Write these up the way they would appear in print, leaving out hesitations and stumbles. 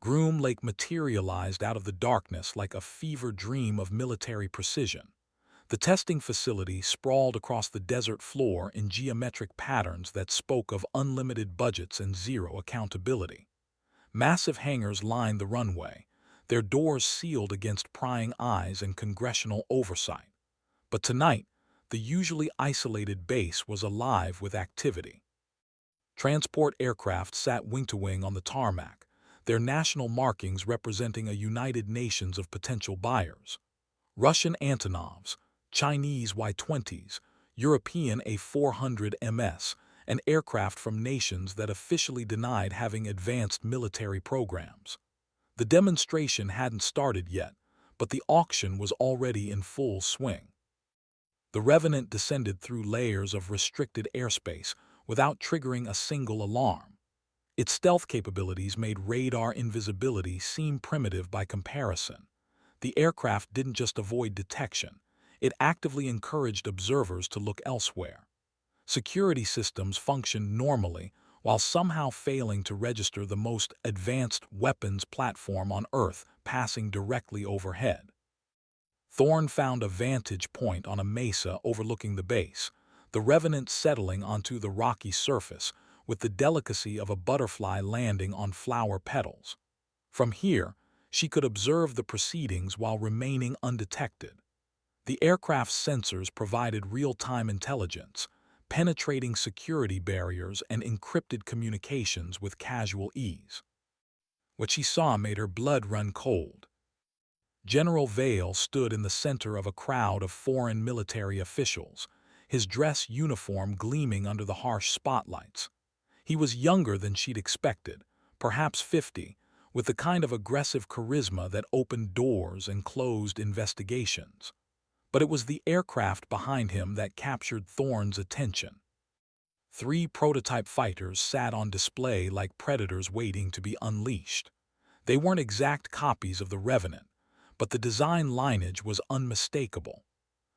Groom Lake materialized out of the darkness like a fever dream of military precision. The testing facility sprawled across the desert floor in geometric patterns that spoke of unlimited budgets and zero accountability. Massive hangars lined the runway, their doors sealed against prying eyes and congressional oversight. But tonight, the usually isolated base was alive with activity. Transport aircraft sat wing-to-wing on the tarmac, their national markings representing a united nations of potential buyers. Russian Antonovs, Chinese Y-20s, European A400MS, and aircraft from nations that officially denied having advanced military programs. The demonstration hadn't started yet, but the auction was already in full swing. The Revenant descended through layers of restricted airspace without triggering a single alarm. Its stealth capabilities made radar invisibility seem primitive by comparison. The aircraft didn't just avoid detection, it actively encouraged observers to look elsewhere. Security systems functioned normally while somehow failing to register the most advanced weapons platform on Earth passing directly overhead. Thorne found a vantage point on a mesa overlooking the base, the Revenant settling onto the rocky surface with the delicacy of a butterfly landing on flower petals. From here, she could observe the proceedings while remaining undetected. The aircraft's sensors provided real-time intelligence, penetrating security barriers and encrypted communications with casual ease. What she saw made her blood run cold. General Vale stood in the center of a crowd of foreign military officials, his dress uniform gleaming under the harsh spotlights. He was younger than she'd expected, perhaps 50, with the kind of aggressive charisma that opened doors and closed investigations. But it was the aircraft behind him that captured Thorne's attention. Three prototype fighters sat on display like predators waiting to be unleashed. They weren't exact copies of the Revenant, but the design lineage was unmistakable.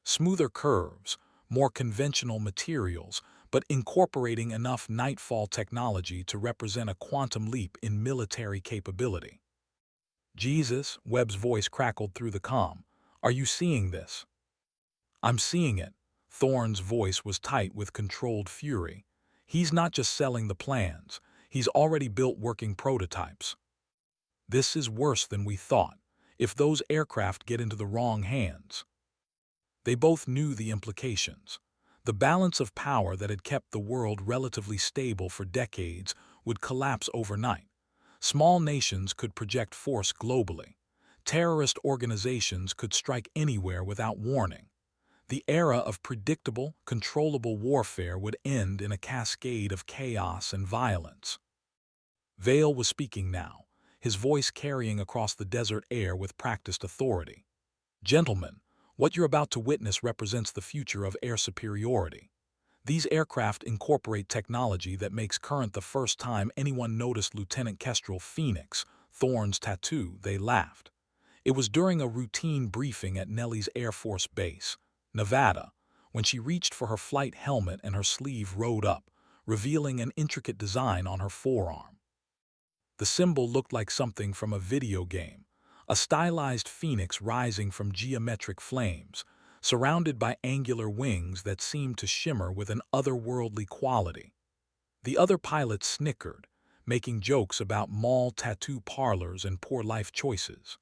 Smoother curves, more conventional materials, but incorporating enough Nightfall technology to represent a quantum leap in military capability. "Jesus," Webb's voice crackled through the comm. "Are you seeing this?" "I'm seeing it." Thorne's voice was tight with controlled fury. "He's not just selling the plans. He's already built working prototypes. This is worse than we thought. If those aircraft get into the wrong hands." They both knew the implications. The balance of power that had kept the world relatively stable for decades would collapse overnight. Small nations could project force globally. Terrorist organizations could strike anywhere without warning. The era of predictable, controllable warfare would end in a cascade of chaos and violence. Vale was speaking now, his voice carrying across the desert air with practiced authority. "Gentlemen, what you're about to witness represents the future of air superiority. These aircraft incorporate technology that makes current the first time anyone noticed Lieutenant Kestrel Phoenix, Thorne's tattoo." They laughed. It was during a routine briefing at Nellis Air Force Base, Nevada, when she reached for her flight helmet and her sleeve rolled up, revealing an intricate design on her forearm. The symbol looked like something from a video game, a stylized phoenix rising from geometric flames, surrounded by angular wings that seemed to shimmer with an otherworldly quality. The other pilots snickered, making jokes about mall tattoo parlors and poor life choices.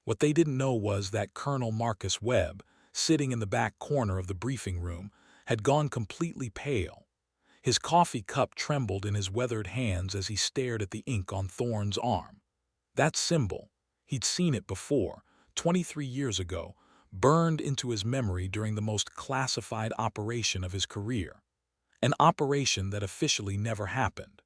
What they didn't know was that Colonel Marcus Webb, sitting in the back corner of the briefing room, had gone completely pale. His coffee cup trembled in his weathered hands as he stared at the ink on Thorne's arm. That symbol, he'd seen it before, 23 years ago, burned into his memory during the most classified operation of his career. An operation that officially never happened.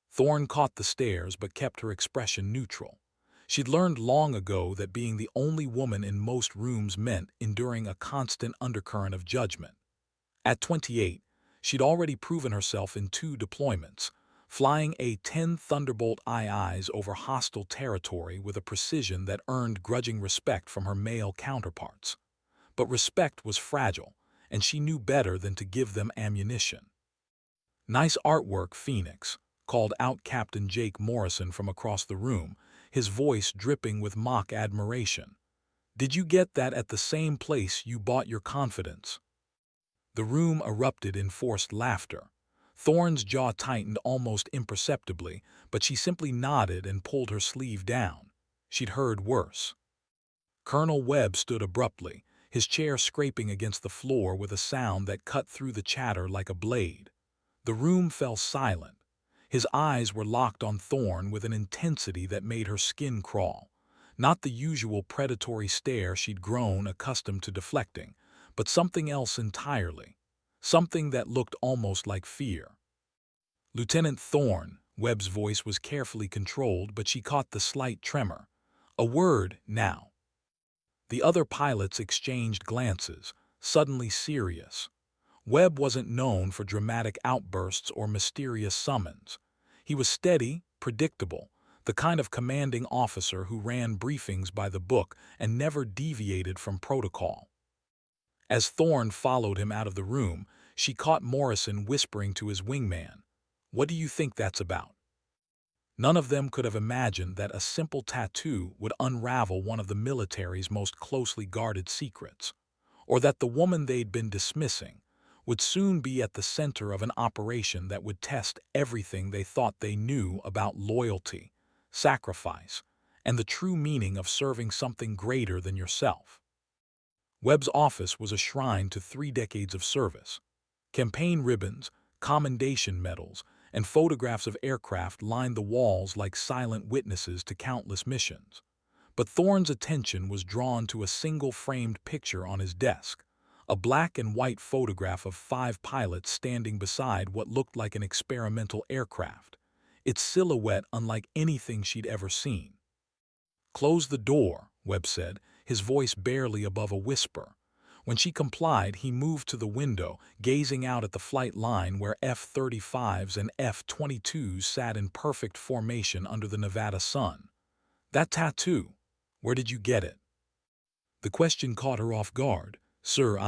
Thorne caught the stares but kept her expression neutral. She'd learned long ago that being the only woman in most rooms meant enduring a constant undercurrent of judgment. At 28, she'd already proven herself in 2 deployments, flying A-10 Thunderbolt IIs over hostile territory with a precision that earned grudging respect from her male counterparts. But respect was fragile, and she knew better than to give them ammunition. "Nice artwork, Phoenix," called out Captain Jake Morrison from across the room, his voice dripping with mock admiration. "Did you get that at the same place you bought your confidence?" The room erupted in forced laughter. Thorne's jaw tightened almost imperceptibly, but she simply nodded and pulled her sleeve down. She'd heard worse. Colonel Webb stood abruptly, his chair scraping against the floor with a sound that cut through the chatter like a blade. The room fell silent. His eyes were locked on Thorne with an intensity that made her skin crawl. Not the usual predatory stare she'd grown accustomed to deflecting, but something else entirely. Something that looked almost like fear. "Lieutenant Thorne," Webb's voice was carefully controlled, but she caught the slight tremor. "A word, now." The other pilots exchanged glances, suddenly serious. Webb wasn't known for dramatic outbursts or mysterious summons. He was steady, predictable, the kind of commanding officer who ran briefings by the book and never deviated from protocol. As Thorne followed him out of the room, she caught Morrison whispering to his wingman, "What do you think that's about?" None of them could have imagined that a simple tattoo would unravel one of the military's most closely guarded secrets, or that the woman they'd been dismissing would soon be at the center of an operation that would test everything they thought they knew about loyalty, sacrifice, and the true meaning of serving something greater than yourself. Webb's office was a shrine to 3 decades of service. Campaign ribbons, commendation medals, and photographs of aircraft lined the walls like silent witnesses to countless missions. But Thorne's attention was drawn to a single framed picture on his desk, a black and white photograph of 5 pilots standing beside what looked like an experimental aircraft, its silhouette unlike anything she'd ever seen. "Close the door," Webb said, his voice barely above a whisper. When she complied, he moved to the window, gazing out at the flight line where F-35s and F-22s sat in perfect formation under the Nevada sun. "That tattoo, where did you get it?" The question caught her off guard. "Sir,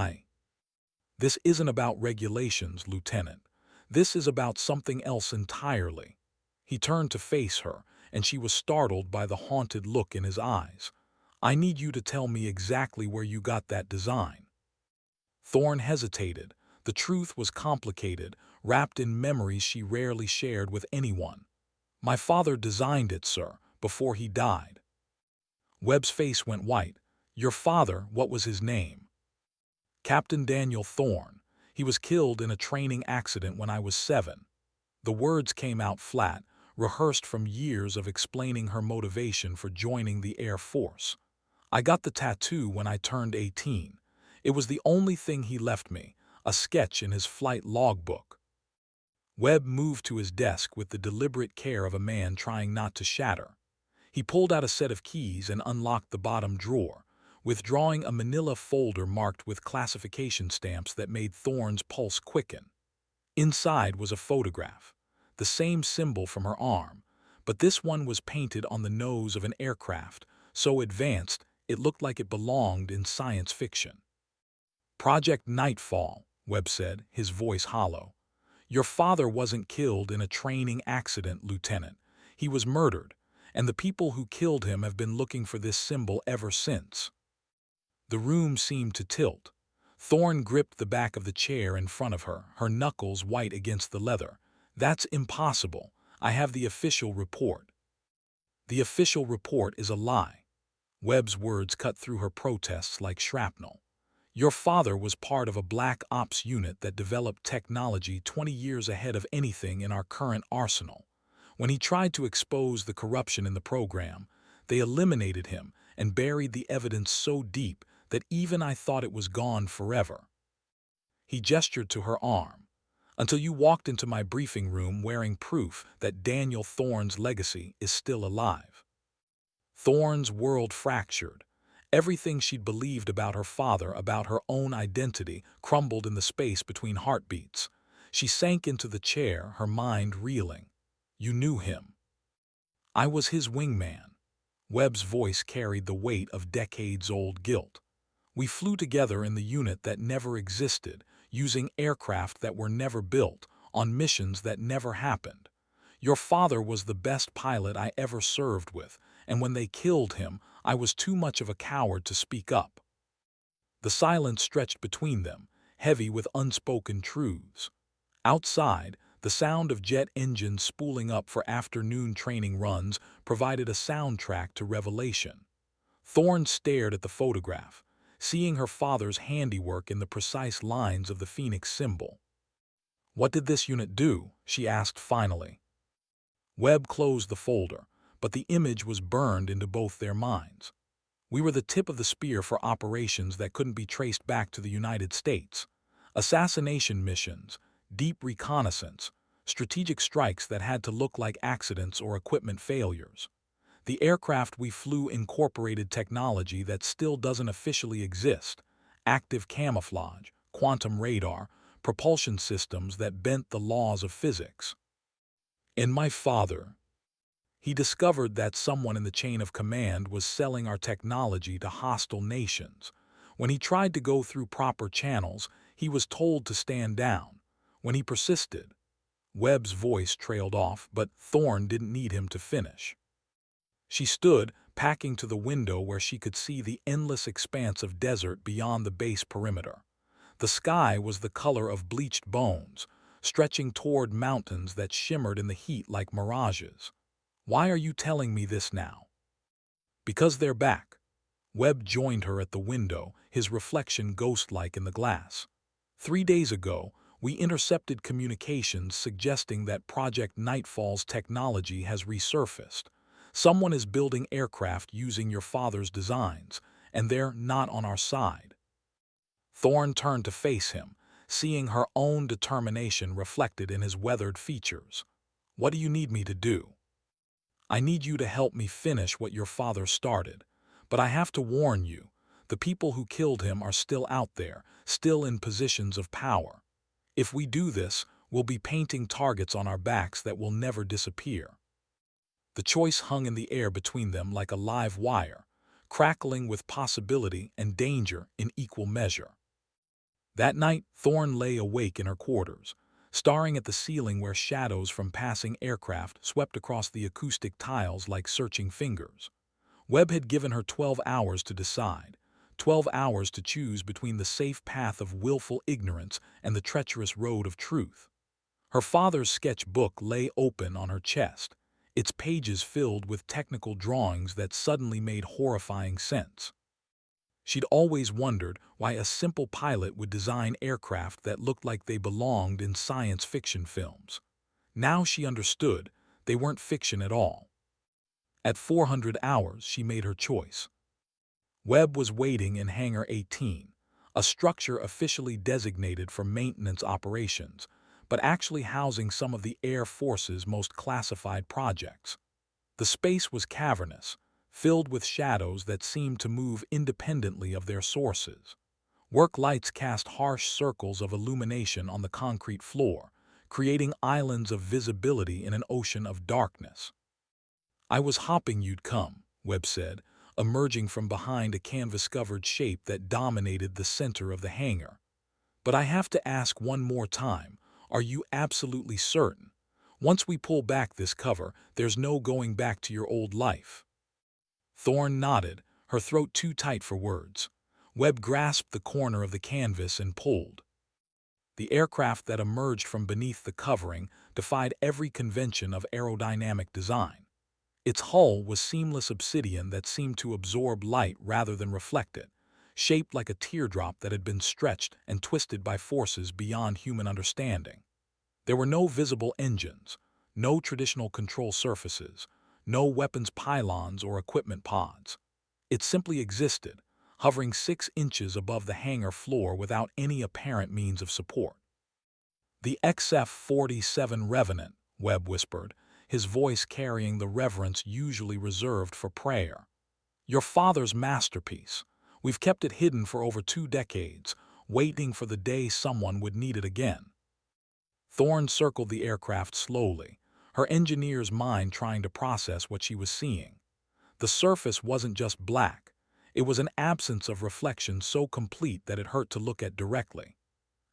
This isn't about regulations, Lieutenant. This is about something else entirely." He turned to face her, and she was startled by the haunted look in his eyes. "I need you to tell me exactly where you got that design." Thorne hesitated. The truth was complicated, wrapped in memories she rarely shared with anyone. "My father designed it, sir, before he died." Webb's face went white. "Your father, what was his name?" "Captain Daniel Thorne. He was killed in a training accident when I was 7. The words came out flat, rehearsed from years of explaining her motivation for joining the Air Force. "I got the tattoo when I turned 18. It was the only thing he left me, a sketch in his flight logbook." Webb moved to his desk with the deliberate care of a man trying not to shatter. He pulled out a set of keys and unlocked the bottom drawer, withdrawing a manila folder marked with classification stamps that made Thorne's pulse quicken. Inside was a photograph, the same symbol from her arm, but this one was painted on the nose of an aircraft, so advanced it looked like it belonged in science fiction. "Project Nightfall," Webb said, his voice hollow. "Your father wasn't killed in a training accident, Lieutenant. He was murdered, and the people who killed him have been looking for this symbol ever since." The room seemed to tilt. Thorne gripped the back of the chair in front of her, her knuckles white against the leather. "That's impossible. I have the official report." "The official report is a lie." Webb's words cut through her protests like shrapnel. "Your father was part of a black ops unit that developed technology 20 years ahead of anything in our current arsenal. When he tried to expose the corruption in the program, they eliminated him and buried the evidence so deep that even I thought it was gone forever." He gestured to her arm. "Until you walked into my briefing room wearing proof that Daniel Thorne's legacy is still alive." Thorne's world fractured. Everything she'd believed about her father, about her own identity, crumbled in the space between heartbeats. She sank into the chair, her mind reeling. "You knew him." "I was his wingman." Webb's voice carried the weight of decades-old guilt. "We flew together in the unit that never existed, using aircraft that were never built, on missions that never happened. Your father was the best pilot I ever served with, and when they killed him, I was too much of a coward to speak up." The silence stretched between them, heavy with unspoken truths. Outside, the sound of jet engines spooling up for afternoon training runs provided a soundtrack to revelation. Thorne stared at the photograph, seeing her father's handiwork in the precise lines of the Phoenix symbol. "What did this unit do?" she asked finally. Webb closed the folder, but the image was burned into both their minds. "We were the tip of the spear for operations that couldn't be traced back to the United States. Assassination missions, deep reconnaissance, strategic strikes that had to look like accidents or equipment failures. The aircraft we flew incorporated technology that still doesn't officially exist: active camouflage, quantum radar, propulsion systems that bent the laws of physics. In my father, he discovered that someone in the chain of command was selling our technology to hostile nations. When he tried to go through proper channels, he was told to stand down. When he persisted—" Webb's voice trailed off, but Thorne didn't need him to finish. She stood, packing to the window where she could see the endless expanse of desert beyond the base perimeter. The sky was the color of bleached bones, stretching toward mountains that shimmered in the heat like mirages. "Why are you telling me this now?" "Because they're back." Webb joined her at the window, his reflection ghost-like in the glass. "3 days ago, we intercepted communications suggesting that Project Nightfall's technology has resurfaced. Someone is building aircraft using your father's designs, and they're not on our side." Thorne turned to face him, seeing her own determination reflected in his weathered features. "What do you need me to do?" "I need you to help me finish what your father started. But I have to warn you, the people who killed him are still out there, still in positions of power. If we do this, we'll be painting targets on our backs that will never disappear." The choice hung in the air between them like a live wire, crackling with possibility and danger in equal measure. That night, Thorne lay awake in her quarters, staring at the ceiling where shadows from passing aircraft swept across the acoustic tiles like searching fingers. Webb had given her 12 hours to decide, 12 hours to choose between the safe path of willful ignorance and the treacherous road of truth. Her father's sketch book lay open on her chest, its pages filled with technical drawings that suddenly made horrifying sense. She'd always wondered why a simple pilot would design aircraft that looked like they belonged in science fiction films. Now she understood, they weren't fiction at all. At 400 hours, she made her choice. Webb was waiting in Hangar 18, a structure officially designated for maintenance operations, but actually housing some of the Air Force's most classified projects. The space was cavernous, filled with shadows that seemed to move independently of their sources. Work lights cast harsh circles of illumination on the concrete floor, creating islands of visibility in an ocean of darkness. "I was hoping you'd come," Webb said, emerging from behind a canvas-covered shape that dominated the center of the hangar. "But I have to ask one more time, are you absolutely certain? Once we pull back this cover, there's no going back to your old life." Thorne nodded, her throat too tight for words. Webb grasped the corner of the canvas and pulled. The aircraft that emerged from beneath the covering defied every convention of aerodynamic design. Its hull was seamless obsidian that seemed to absorb light rather than reflect it, shaped like a teardrop that had been stretched and twisted by forces beyond human understanding. There were no visible engines, no traditional control surfaces, no weapons pylons or equipment pods. It simply existed, hovering 6 inches above the hangar floor without any apparent means of support. "The XF-47 Revenant," Webb whispered, his voice carrying the reverence usually reserved for prayer. "Your father's masterpiece. We've kept it hidden for over 2 decades, waiting for the day someone would need it again." Thorne circled the aircraft slowly, her engineer's mind trying to process what she was seeing. The surface wasn't just black. It was an absence of reflection so complete that it hurt to look at directly.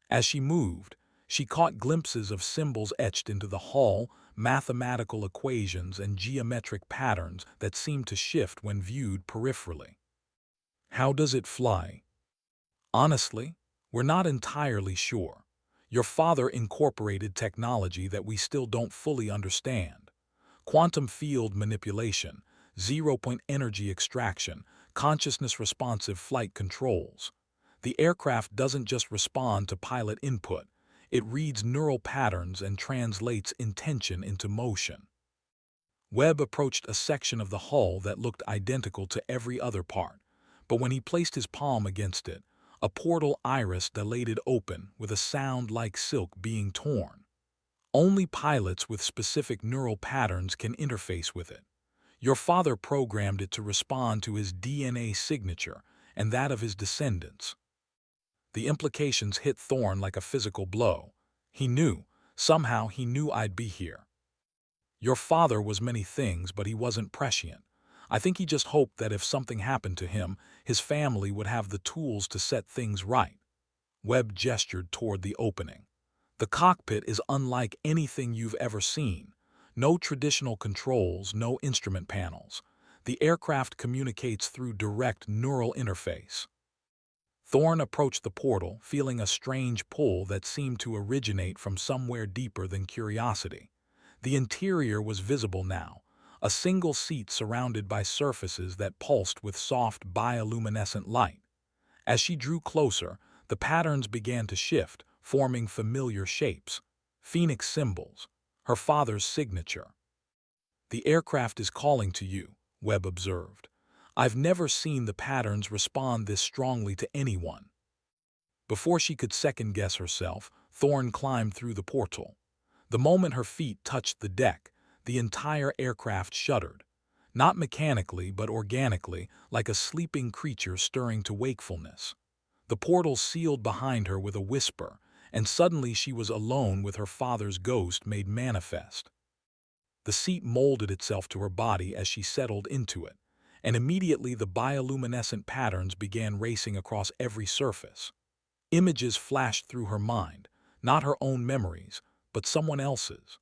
As she moved, she caught glimpses of symbols etched into the hull, mathematical equations and geometric patterns that seem to shift when viewed peripherally. How does it fly? Honestly, we're not entirely sure. Your father incorporated technology that we still don't fully understand. Quantum field manipulation, zero-point energy extraction, consciousness-responsive flight controls. The aircraft doesn't just respond to pilot input, it reads neural patterns and translates intention into motion. Webb approached a section of the hull that looked identical to every other part, but when he placed his palm against it, a portal iris dilated open with a sound like silk being torn. Only pilots with specific neural patterns can interface with it. Your father programmed it to respond to his DNA signature and that of his descendants. The implications hit Thorne like a physical blow. Somehow he knew I'd be here. Your father was many things, but he wasn't prescient. I think he just hoped that if something happened to him, his family would have the tools to set things right. Webb gestured toward the opening. The cockpit is unlike anything you've ever seen. No traditional controls, no instrument panels. The aircraft communicates through direct neural interface. Thorne approached the portal, feeling a strange pull that seemed to originate from somewhere deeper than curiosity. The interior was visible now, a single seat surrounded by surfaces that pulsed with soft bioluminescent light. As she drew closer, the patterns began to shift, forming familiar shapes. Phoenix symbols, her father's signature. The aircraft is calling to you, Webb observed. I've never seen the patterns respond this strongly to anyone. Before she could second-guess herself, Thorne climbed through the portal. The moment her feet touched the deck, the entire aircraft shuddered. Not mechanically, but organically, like a sleeping creature stirring to wakefulness. The portal sealed behind her with a whisper, and suddenly she was alone with her father's ghost made manifest. The seat molded itself to her body as she settled into it, and immediately the bioluminescent patterns began racing across every surface. Images flashed through her mind, not her own memories, but someone else's.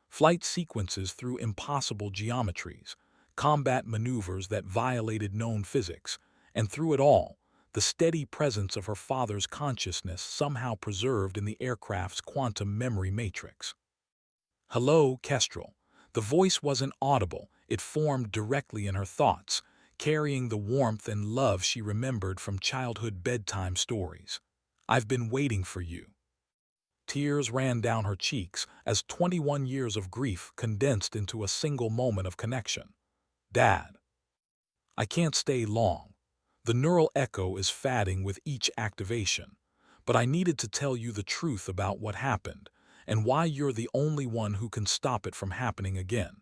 Flight sequences through impossible geometries, combat maneuvers that violated known physics, and through it all, the steady presence of her father's consciousness somehow preserved in the aircraft's quantum memory matrix. Hello, Kestrel. The voice wasn't audible, it formed directly in her thoughts, carrying the warmth and love she remembered from childhood bedtime stories. I've been waiting for you. Tears ran down her cheeks as 21 years of grief condensed into a single moment of connection. Dad. I can't stay long. The neural echo is fading with each activation, but I needed to tell you the truth about what happened and why you're the only one who can stop it from happening again.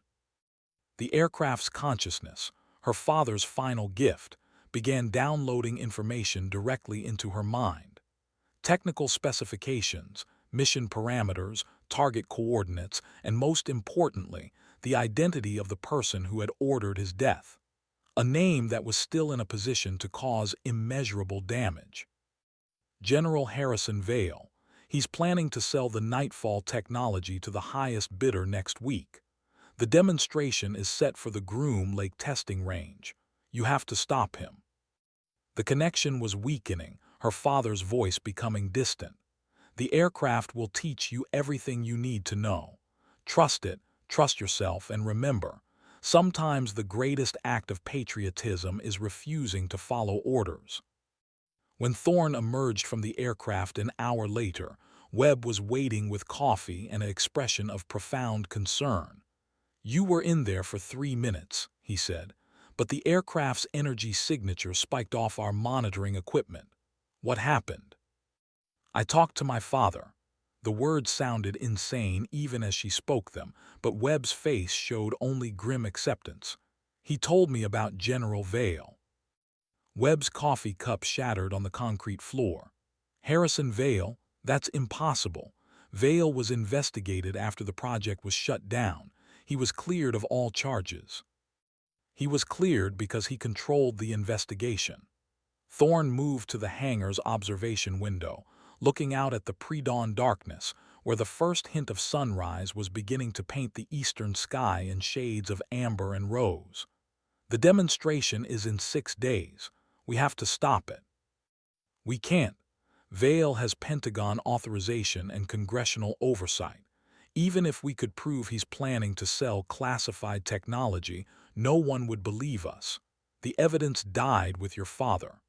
The aircraft's consciousness, her father's final gift, began downloading information directly into her mind. Technical specifications, mission parameters, target coordinates, and most importantly, the identity of the person who had ordered his death. A name that was still in a position to cause immeasurable damage. General Harrison Vale. He's planning to sell the Nightfall technology to the highest bidder next week. The demonstration is set for the Groom Lake testing range. You have to stop him. The connection was weakening, her father's voice becoming distant. The aircraft will teach you everything you need to know. Trust it, trust yourself, and remember, sometimes the greatest act of patriotism is refusing to follow orders. When Thorne emerged from the aircraft an hour later, Webb was waiting with coffee and an expression of profound concern. You were in there for 3 minutes, he said, but the aircraft's energy signature spiked off our monitoring equipment. What happened? I talked to my father. The words sounded insane even as she spoke them, but Webb's face showed only grim acceptance. He told me about General Vale. Webb's coffee cup shattered on the concrete floor. Harrison Vale? That's impossible. Vale was investigated after the project was shut down. He was cleared of all charges. He was cleared because he controlled the investigation. Thorne moved to the hangar's observation window, looking out at the pre-dawn darkness, where the first hint of sunrise was beginning to paint the eastern sky in shades of amber and rose. The demonstration is in 6 days. We have to stop it. We can't. Vale has Pentagon authorization and congressional oversight. Even if we could prove he's planning to sell classified technology, no one would believe us. The evidence died with your father.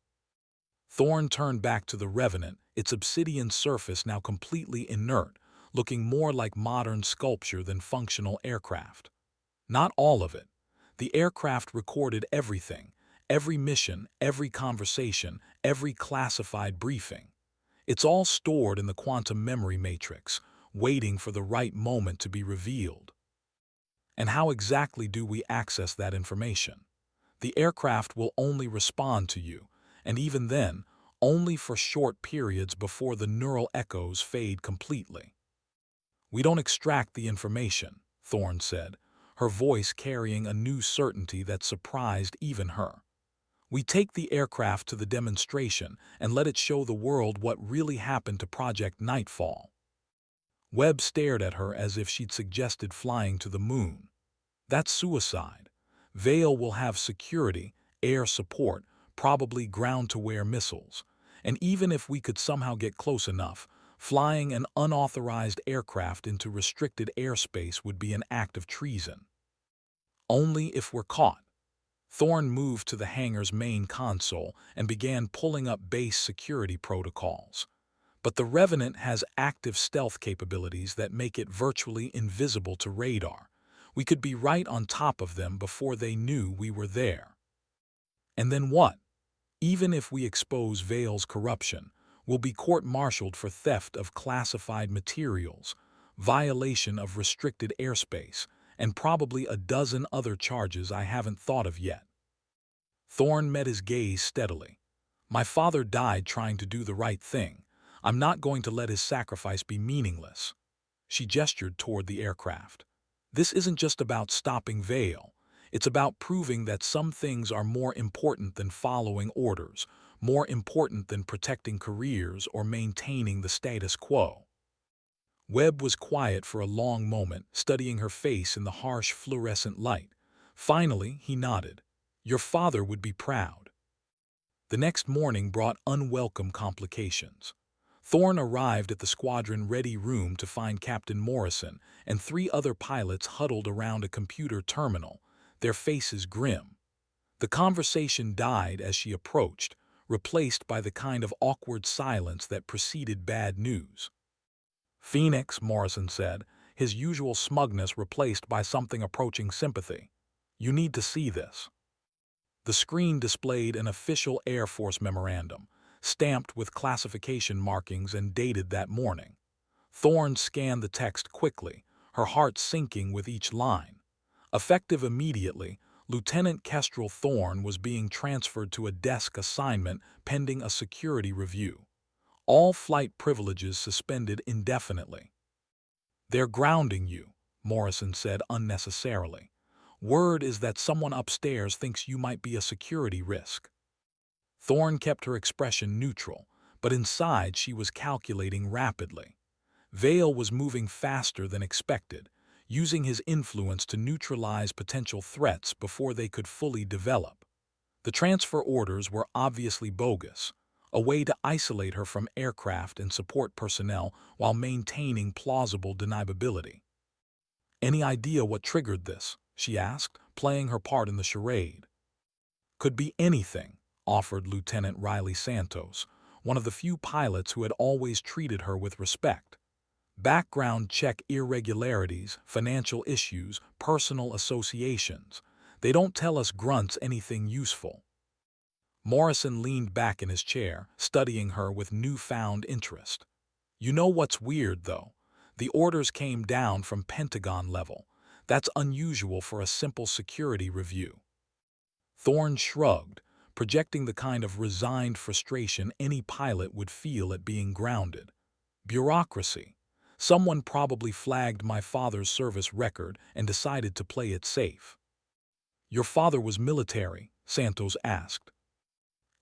Thorne turned back to the Revenant, its obsidian surface now completely inert, looking more like modern sculpture than functional aircraft. Not all of it. The aircraft recorded everything, every mission, every conversation, every classified briefing. It's all stored in the quantum memory matrix, waiting for the right moment to be revealed. And how exactly do we access that information? The aircraft will only respond to you, and even then, only for short periods before the neural echoes fade completely. We don't extract the information, Thorne said, her voice carrying a new certainty that surprised even her. We take the aircraft to the demonstration and let it show the world what really happened to Project Nightfall. Webb stared at her as if she'd suggested flying to the moon. That's suicide. Vale will have security, air support, probably ground-to-air missiles. And even if we could somehow get close enough, flying an unauthorized aircraft into restricted airspace would be an act of treason. Only if we're caught. Thorne moved to the hangar's main console and began pulling up base security protocols. But the Revenant has active stealth capabilities that make it virtually invisible to radar. We could be right on top of them before they knew we were there. And then what? Even if we expose Vale's corruption, we'll be court-martialed for theft of classified materials, violation of restricted airspace, and probably a dozen other charges I haven't thought of yet. Thorne met his gaze steadily. My father died trying to do the right thing. I'm not going to let his sacrifice be meaningless. She gestured toward the aircraft. This isn't just about stopping Vale. It's about proving that some things are more important than following orders, more important than protecting careers or maintaining the status quo. Webb was quiet for a long moment, studying her face in the harsh fluorescent light. Finally, he nodded. Your father would be proud. The next morning brought unwelcome complications. Thorne arrived at the squadron ready room to find Captain Morrison and 3 other pilots huddled around a computer terminal, their faces grim. The conversation died as she approached, replaced by the kind of awkward silence that preceded bad news. Phoenix, Morrison said, his usual smugness replaced by something approaching sympathy. You need to see this. The screen displayed an official Air Force memorandum, stamped with classification markings and dated that morning. Thorne scanned the text quickly, her heart sinking with each line. Effective immediately, Lieutenant Kestrel Thorne was being transferred to a desk assignment pending a security review. All flight privileges suspended indefinitely. They're grounding you, Morrison said unnecessarily. Word is that someone upstairs thinks you might be a security risk. Thorne kept her expression neutral, but inside she was calculating rapidly. Vale was moving faster than expected, using his influence to neutralize potential threats before they could fully develop. The transfer orders were obviously bogus, a way to isolate her from aircraft and support personnel while maintaining plausible deniability. Any idea what triggered this? She asked, playing her part in the charade. Could be anything, offered Lieutenant Riley Santos, one of the few pilots who had always treated her with respect. Background check irregularities, financial issues, personal associations. They don't tell us grunts anything useful. Morrison leaned back in his chair, studying her with newfound interest. You know what's weird, though? The orders came down from Pentagon level. That's unusual for a simple security review. Thorne shrugged, projecting the kind of resigned frustration any pilot would feel at being grounded. Bureaucracy. Someone probably flagged my father's service record and decided to play it safe. Your father was military, Santos asked.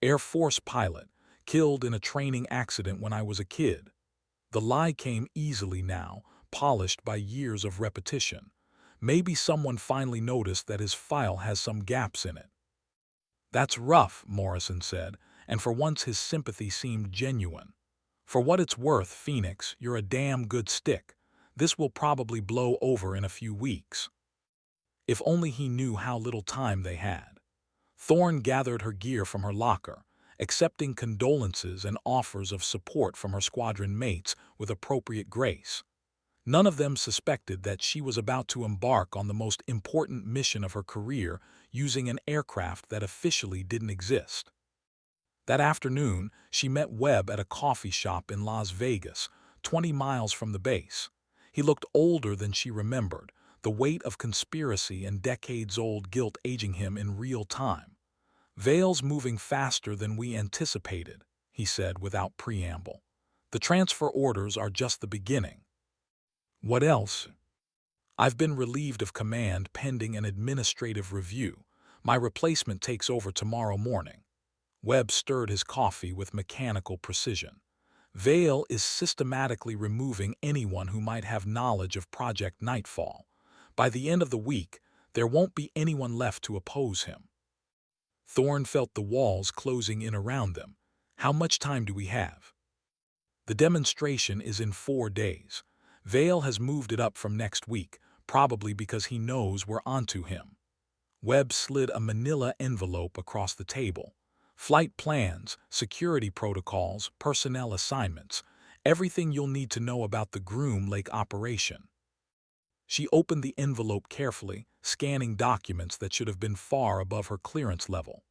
Air Force pilot, killed in a training accident when I was a kid. The lie came easily now, polished by years of repetition. Maybe someone finally noticed that his file has some gaps in it. "That's rough," Morrison said, and for once his sympathy seemed genuine. "For what it's worth, Phoenix, you're a damn good stick. This will probably blow over in a few weeks." If only he knew how little time they had. Thorne gathered her gear from her locker, accepting condolences and offers of support from her squadron mates with appropriate grace. None of them suspected that she was about to embark on the most important mission of her career using an aircraft that officially didn't exist. That afternoon, she met Webb at a coffee shop in Las Vegas, 20 miles from the base. He looked older than she remembered, the weight of conspiracy and decades-old guilt aging him in real time. "Vale's moving faster than we anticipated," he said without preamble. "The transfer orders are just the beginning." "What else?" "I've been relieved of command pending an administrative review. My replacement takes over tomorrow morning." Webb stirred his coffee with mechanical precision. "Vale is systematically removing anyone who might have knowledge of Project Nightfall. By the end of the week, there won't be anyone left to oppose him." Thorne felt the walls closing in around them. "How much time do we have?" "The demonstration is in 4 days. Vale has moved it up from next week, probably because he knows we're onto him." Webb slid a manila envelope across the table. "Flight plans, security protocols, personnel assignments, everything you'll need to know about the Groom Lake operation." She opened the envelope carefully, scanning documents that should have been far above her clearance level.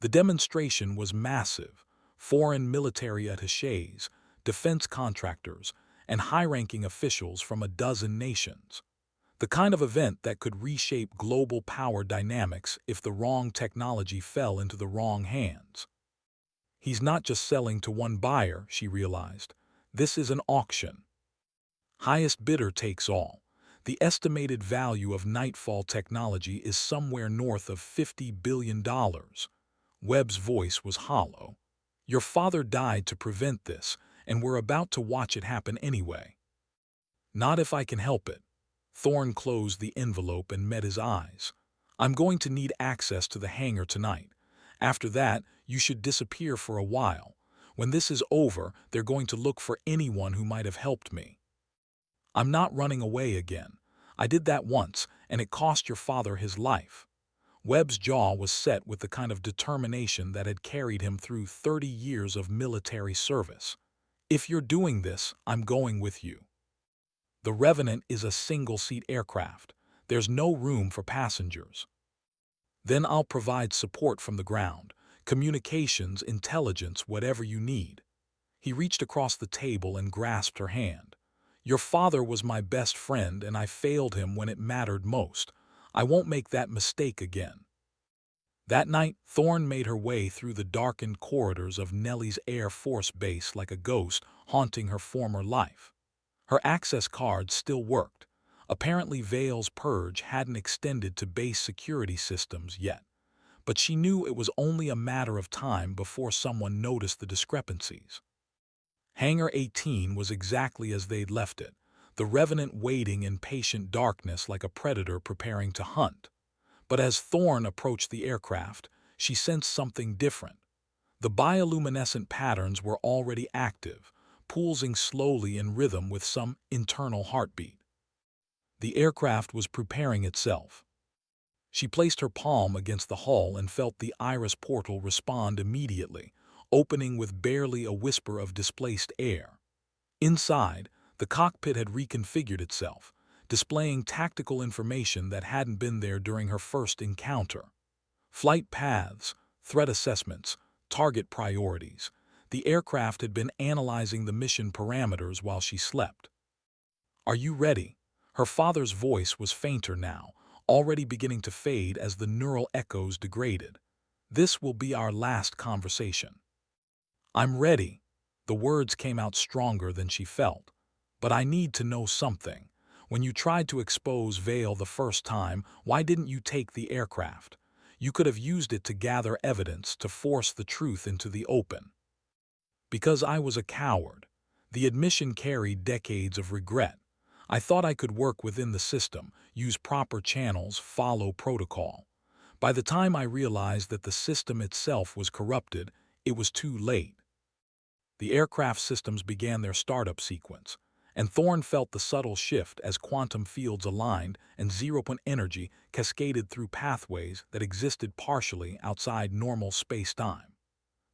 The demonstration was massive. Foreign military attachés, defense contractors, and high-ranking officials from a dozen nations. The kind of event that could reshape global power dynamics if the wrong technology fell into the wrong hands. He's not just selling to one buyer, she realized. This is an auction. Highest bidder takes all. The estimated value of Nightfall technology is somewhere north of $50 billion. Webb's voice was hollow. "Your father died to prevent this, and we're about to watch it happen anyway." "Not if I can help it." Thorne closed the envelope and met his eyes. "I'm going to need access to the hangar tonight. After that, you should disappear for a while. When this is over, they're going to look for anyone who might have helped me." "I'm not running away again. I did that once, and it cost your father his life." Webb's jaw was set with the kind of determination that had carried him through 30 years of military service. "If you're doing this, I'm going with you." "The Revenant is a single-seat aircraft. There's no room for passengers." "Then I'll provide support from the ground. Communications, intelligence, whatever you need." He reached across the table and grasped her hand. "Your father was my best friend, and I failed him when it mattered most. I won't make that mistake again." That night, Thorne made her way through the darkened corridors of Nellie's Air Force Base like a ghost haunting her former life. Her access card still worked. Apparently Vale's purge hadn't extended to base security systems yet, but she knew it was only a matter of time before someone noticed the discrepancies. Hangar 18 was exactly as they'd left it, the Revenant waiting in patient darkness like a predator preparing to hunt. But as Thorne approached the aircraft, she sensed something different. The bioluminescent patterns were already active, pulsing slowly in rhythm with some internal heartbeat. The aircraft was preparing itself. She placed her palm against the hull and felt the iris portal respond immediately, opening with barely a whisper of displaced air. Inside, the cockpit had reconfigured itself, displaying tactical information that hadn't been there during her first encounter. Flight paths, threat assessments, target priorities. The aircraft had been analyzing the mission parameters while she slept. "Are you ready?" Her father's voice was fainter now, already beginning to fade as the neural echoes degraded. "This will be our last conversation." "I'm ready." The words came out stronger than she felt. "But I need to know something. When you tried to expose Vale the first time, why didn't you take the aircraft? You could have used it to gather evidence, to force the truth into the open." "Because I was a coward. The admission carried decades of regret. I thought I could work within the system, use proper channels, follow protocol. By the time I realized that the system itself was corrupted, it was too late. The aircraft systems began their startup sequence, and Thorne felt the subtle shift as quantum fields aligned and zero-point energy cascaded through pathways that existed partially outside normal space-time.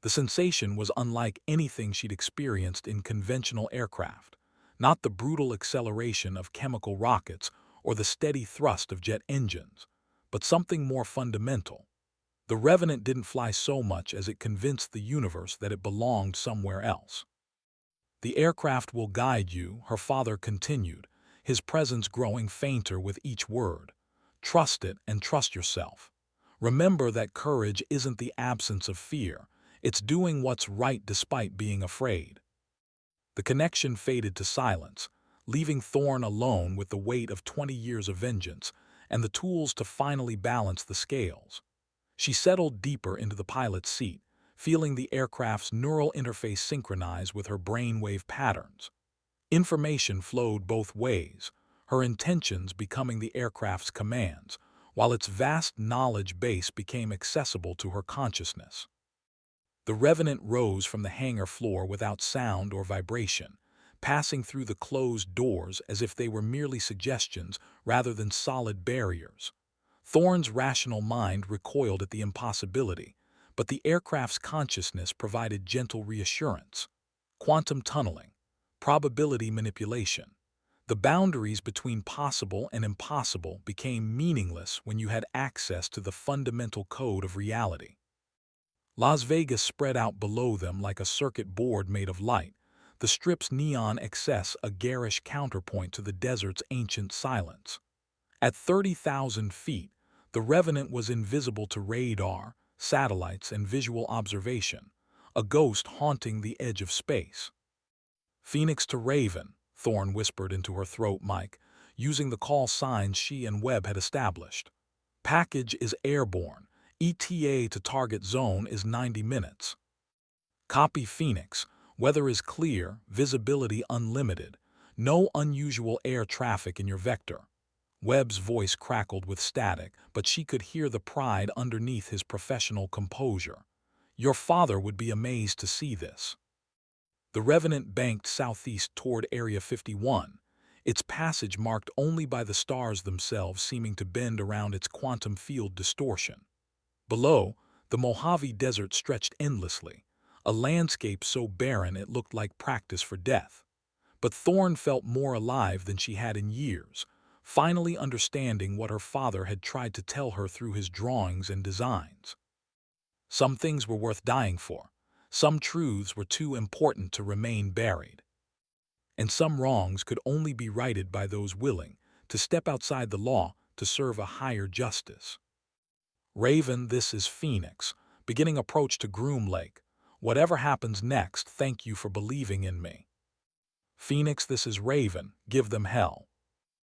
The sensation was unlike anything she'd experienced in conventional aircraft, not the brutal acceleration of chemical rockets or the steady thrust of jet engines, but something more fundamental. The Revenant didn't fly so much as it convinced the universe that it belonged somewhere else. The aircraft will guide you, her father continued, his presence growing fainter with each word. Trust it and trust yourself. Remember that courage isn't the absence of fear, it's doing what's right despite being afraid. The connection faded to silence, leaving Thorne alone with the weight of 20 years of vengeance and the tools to finally balance the scales. She settled deeper into the pilot's seat, feeling the aircraft's neural interface synchronize with her brainwave patterns. Information flowed both ways, her intentions becoming the aircraft's commands, while its vast knowledge base became accessible to her consciousness. The Revenant rose from the hangar floor without sound or vibration, passing through the closed doors as if they were merely suggestions rather than solid barriers. Thorne's rational mind recoiled at the impossibility, but the aircraft's consciousness provided gentle reassurance. Quantum tunneling, probability manipulation. The boundaries between possible and impossible became meaningless when you had access to the fundamental code of reality. Las Vegas spread out below them like a circuit board made of light, the strip's neon excess a garish counterpoint to the desert's ancient silence. At 30,000 feet, the Revenant was invisible to radar, satellites, and visual observation, a ghost haunting the edge of space. "Phoenix to Raven," Thorne whispered into her throat mic, using the call signs she and Webb had established. "Package is airborne. ETA to target zone is 90 minutes. Copy Phoenix. Weather is clear, visibility unlimited. No unusual air traffic in your vector." Webb's voice crackled with static, but she could hear the pride underneath his professional composure. "Your father would be amazed to see this." The Revenant banked southeast toward Area 51, its passage marked only by the stars themselves seeming to bend around its quantum field distortion. Below, the Mojave Desert stretched endlessly, a landscape so barren it looked like practice for death. But Thorne felt more alive than she had in years, finally understanding what her father had tried to tell her through his drawings and designs. Some things were worth dying for, some truths were too important to remain buried, and some wrongs could only be righted by those willing to step outside the law to serve a higher justice. "Raven, this is Phoenix, beginning approach to Groom Lake. Whatever happens next, thank you for believing in me." "Phoenix, this is Raven, give them hell."